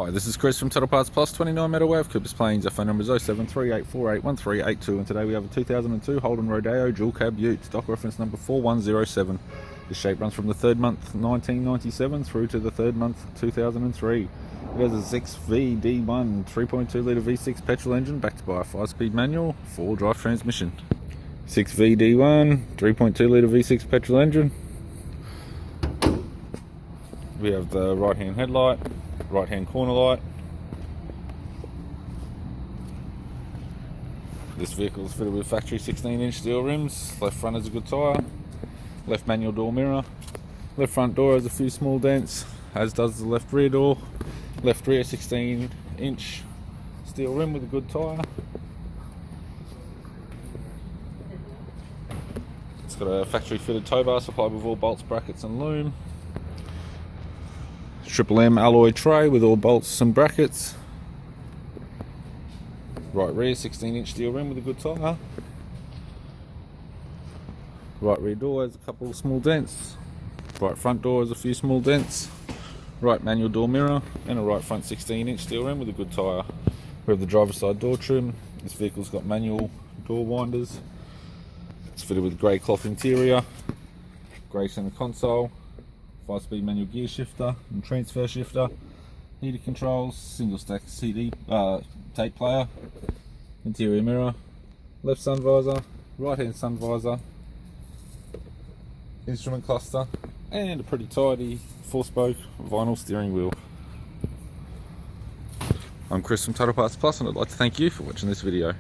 Hi, this is Chris from Total Parts Plus, 29 Meadow Ave, Coopers Plains. Our phone number is 0738481382, and today we have a 2002 Holden Rodeo dual cab ute, stock reference number 4107. This shape runs from the third month 1997 through to the third month 2003. It has a 6VD1 3.2 litre V6 petrol engine backed by a 5-speed manual 4-wheel drive transmission. 6VD1 3.2 litre V6 petrol engine. We have the right hand headlight, right hand corner light. This vehicle is fitted with factory 16-inch steel rims. Left front has a good tyre, left manual door mirror, left front door has a few small dents, as does the left rear door. Left rear 16-inch steel rim with a good tyre. It's got a factory fitted tow bar supplied with all bolts, brackets and loom. Triple M alloy tray with all bolts and brackets. Right rear 16-inch steel rim with a good tyre. Right rear door has a couple of small dents. Right front door has a few small dents. Right manual door mirror and a right front 16-inch steel rim with a good tyre. We have the driver's side door trim. This vehicle's got manual door winders. It's fitted with grey cloth interior, grey centre console, 5-speed manual gear shifter and transfer shifter, heater controls, single stack CD tape player, interior mirror, left sun visor, right hand sun visor, instrument cluster, and a pretty tidy 4-spoke vinyl steering wheel. I'm Chris from Total Parts Plus, and I'd like to thank you for watching this video.